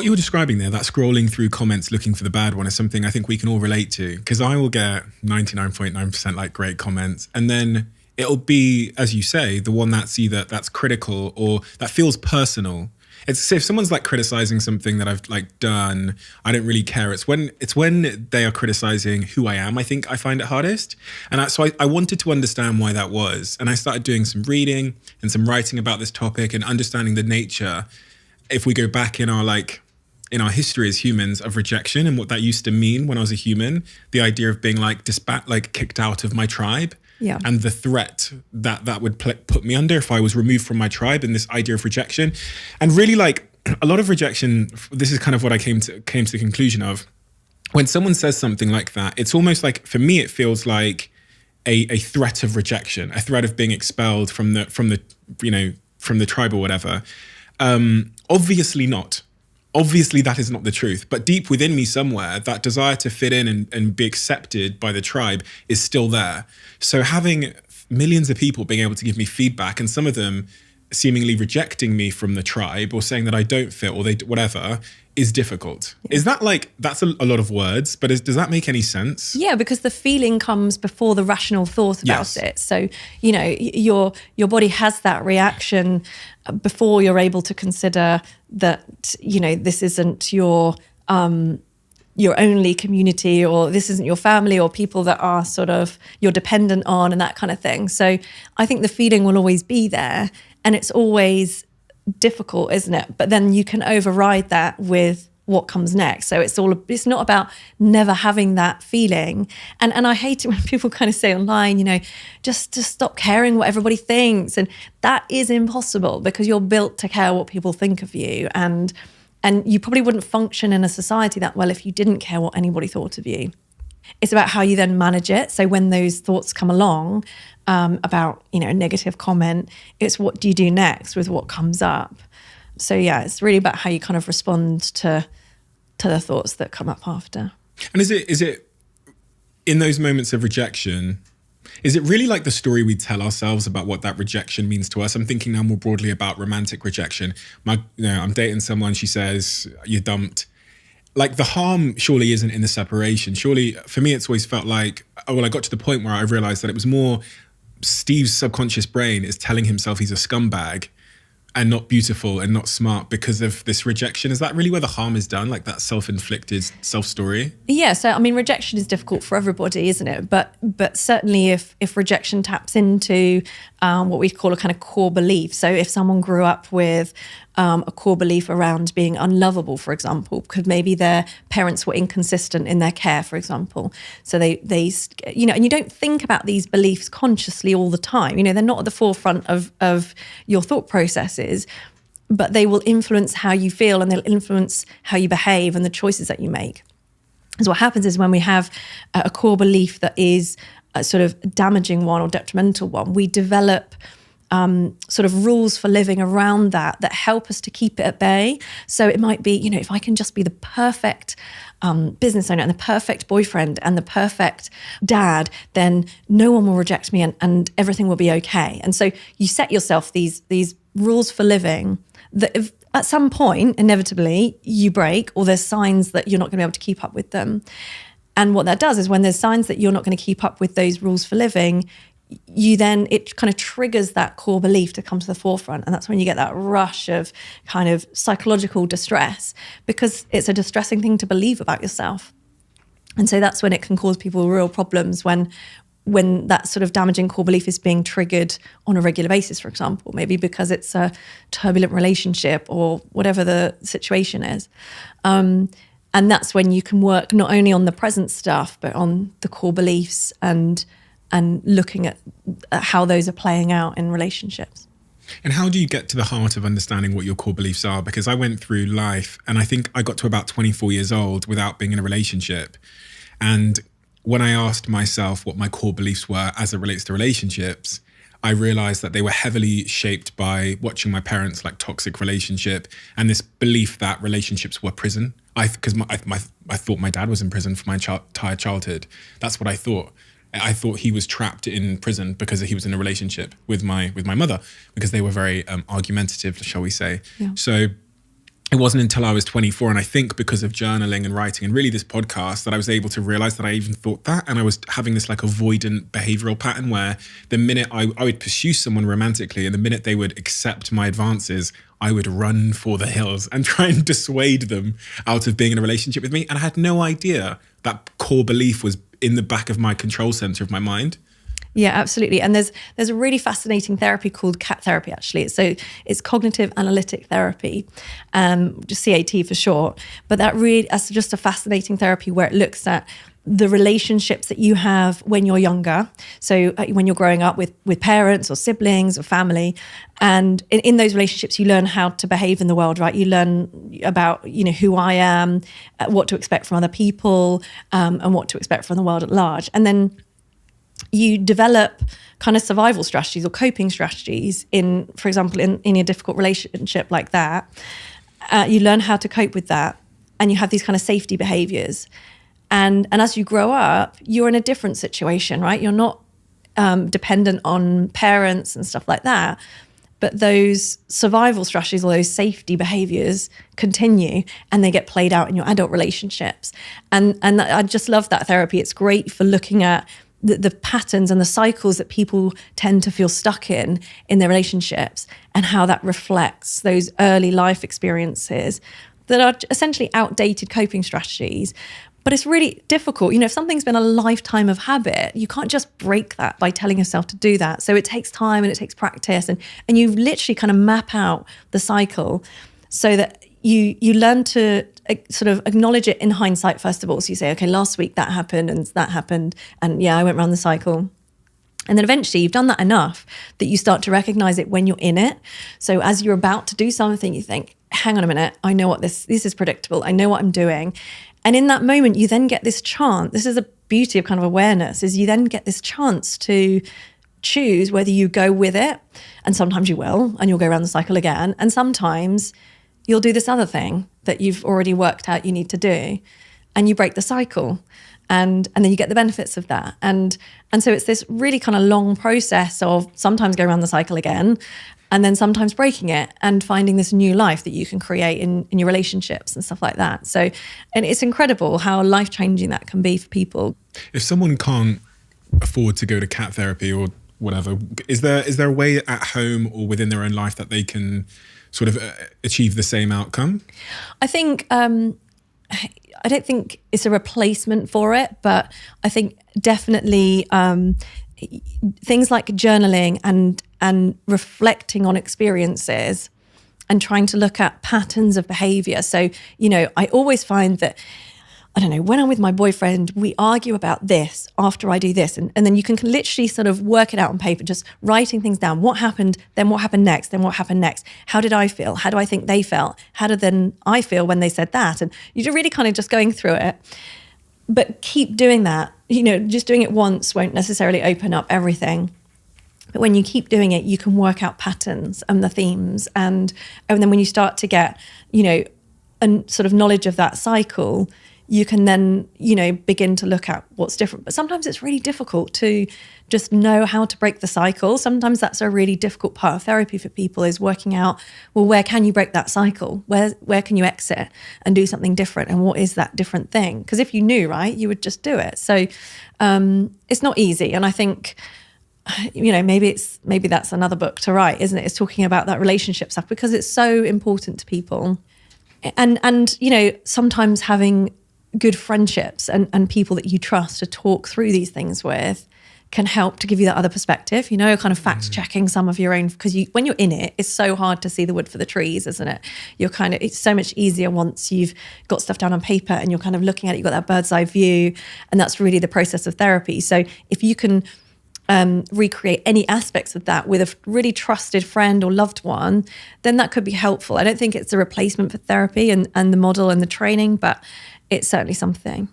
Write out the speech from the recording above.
What you were describing there, that scrolling through comments looking for the bad one, is something I think we can all relate to, because I will get 99.9% like great comments, and then it'll be, as you say, the one that's critical or that feels personal. It's if someone's like criticizing something that I've like done, I don't really care. It's when they are criticizing who I am, I think I find it hardest. And so I wanted to understand why that was. And I started doing some reading and some writing about this topic and understanding the nature, if we go back in our history as humans, of rejection and what that used to mean when I was a human, the idea of being like kicked out of my tribe. Yeah. And the threat that would put me under if I was removed from my tribe, and this idea of rejection. And really, like, a lot of rejection, this is kind of what I came to the conclusion of. When someone says something like that, it's almost like, for me, it feels like a threat of rejection, a threat of being expelled from the tribe or whatever. Obviously not. Obviously, that is not the truth. But deep within me somewhere, that desire to fit in and be accepted by the tribe is still there. So having millions of people being able to give me feedback, and some of them seemingly rejecting me from the tribe or saying that I don't fit or whatever, is difficult. Yeah. Is that that's a lot of words, but does that make any sense? Yeah, because the feeling comes before the rational thought about it. So, your body has that reaction before you're able to consider that, this isn't your only community, or this isn't your family, or people that are sort of you're dependent on, and that kind of thing. So I think the feeling will always be there, and it's always difficult, isn't it? But then you can override that with what comes next. So it's not about never having that feeling. And I hate it when people kind of say online, just to stop caring what everybody thinks. And that is impossible, because you're built to care what people think of you. And you probably wouldn't function in a society that well if you didn't care what anybody thought of you. It's about how you then manage it. So when those thoughts come along about, a negative comment, it's what do you do next with what comes up? So yeah, it's really about how you kind of respond to the thoughts that come up after. And is it in those moments of rejection, is it really like the story we tell ourselves about what that rejection means to us? I'm thinking now more broadly about romantic rejection. I'm dating someone, she says, you're dumped. Like, the harm surely isn't in the separation. Surely, for me, it's always felt like, I got to the point where I realized that it was more Steve's subconscious brain is telling himself he's a scumbag and not beautiful and not smart because of this rejection. Is that really where the harm is done? Like that self-inflicted self-story? Yeah, so rejection is difficult for everybody, isn't it? But certainly if rejection taps into what we call a kind of core belief. So if someone grew up with a core belief around being unlovable, for example, because maybe their parents were inconsistent in their care, for example. So they and you don't think about these beliefs consciously all the time. They're not at the forefront of your thought processes, but they will influence how you feel, and they'll influence how you behave and the choices that you make. So what happens is when we have a core belief that is a sort of damaging one or detrimental one, we develop sort of rules for living around that help us to keep it at bay. So it might be, if I can just be the perfect business owner and the perfect boyfriend and the perfect dad, then no one will reject me and everything will be okay. And so you set yourself these rules for living that if, at some point, inevitably, you break, or there's signs that you're not going to be able to keep up with them. And what that does is when there's signs that you're not going to keep up with those rules for living, it kind of triggers that core belief to come to the forefront. And that's when you get that rush of kind of psychological distress, because it's a distressing thing to believe about yourself. And so that's when it can cause people real problems, when that sort of damaging core belief is being triggered on a regular basis, for example, maybe because it's a turbulent relationship or whatever the situation is. And that's when you can work not only on the present stuff, but on the core beliefs and looking at how those are playing out in relationships. And how do you get to the heart of understanding what your core beliefs are? Because I went through life and I think I got to about 24 years old without being in a relationship. And when I asked myself what my core beliefs were as it relates to relationships, I realized that they were heavily shaped by watching my parents' toxic relationship and this belief that relationships were prison. I thought my dad was in prison for my entire childhood. That's what I thought. I thought he was trapped in prison because he was in a relationship with my mother, because they were very argumentative, shall we say. Yeah. So it wasn't until I was 24, and I think because of journaling and writing and really this podcast, that I was able to realize that I even thought that. And I was having this like avoidant behavioral pattern where the minute I would pursue someone romantically, and the minute they would accept my advances, I would run for the hills and try and dissuade them out of being in a relationship with me. And I had no idea that core belief was in the back of my control center of my mind. Yeah, absolutely. And there's a really fascinating therapy called CAT therapy, actually. It's cognitive analytic therapy, just CAT for short. But that's just a fascinating therapy where it looks at the relationships that you have when you're younger. So when you're growing up with parents or siblings or family, and in those relationships, you learn how to behave in the world, right? You learn about, who I am, what to expect from other people, and what to expect from the world at large. And then you develop kind of survival strategies or coping strategies for example, in a difficult relationship like that. You learn how to cope with that, and you have these kind of safety behaviors. And as you grow up, you're in a different situation, right? You're not dependent on parents and stuff like that. But those survival strategies or those safety behaviors continue, and they get played out in your adult relationships. And I just love that therapy. It's great for looking at the patterns and the cycles that people tend to feel stuck in their relationships, and how that reflects those early life experiences that are essentially outdated coping strategies. But it's really difficult. If something's been a lifetime of habit, you can't just break that by telling yourself to do that. So it takes time and it takes practice, and you literally kind of map out the cycle so that you learn to sort of acknowledge it in hindsight, first of all. So you say, okay, last week that happened, and yeah, I went around the cycle. And then eventually you've done that enough that you start to recognize it when you're in it. So as you're about to do something, you think, hang on a minute, I know what this is predictable. I know what I'm doing. And in that moment, you then get this chance. This is the beauty of kind of awareness, is you then get this chance to choose whether you go with it. And sometimes you will, and you'll go around the cycle again. And sometimes you'll do this other thing that you've already worked out you need to do, and you break the cycle, and then you get the benefits of that. And so it's this really kind of long process of sometimes going around the cycle again, and then sometimes breaking it and finding this new life that you can create in your relationships and stuff like that. So, and it's incredible how life-changing that can be for people. If someone can't afford to go to CAT therapy or whatever, is there a way at home or within their own life that they can sort of achieve the same outcome? I think, I don't think it's a replacement for it, but I think definitely things like journaling and reflecting on experiences and trying to look at patterns of behavior. So, I always find that, I don't know, when I'm with my boyfriend, we argue about this after I do this. And then you can literally sort of work it out on paper, just writing things down. What happened, then what happened next, then what happened next? How did I feel? How do I think they felt? How did then I feel when they said that? And you're really kind of just going through it. But keep doing that. Just doing it once won't necessarily open up everything. But when you keep doing it, you can work out patterns and the themes. And then when you start to get, a sort of knowledge of that cycle, you can then, begin to look at what's different. But sometimes it's really difficult to just know how to break the cycle. Sometimes that's a really difficult part of therapy for people, is working out, well, where can you break that cycle? Where can you exit and do something different? And what is that different thing? Because if you knew, right, you would just do it. So it's not easy. And I think, maybe that's another book to write, isn't it? It's talking about that relationship stuff, because it's so important to people. And sometimes having good friendships and people that you trust to talk through these things with can help to give you that other perspective, kind of fact checking some of your own, because when you're in it, it's so hard to see the wood for the trees, isn't it? It's so much easier once you've got stuff down on paper and you're kind of looking at it, you've got that bird's eye view, and that's really the process of therapy. So if you can recreate any aspects of that with a really trusted friend or loved one, then that could be helpful. I don't think it's a replacement for therapy and the model and the training, but it's certainly something.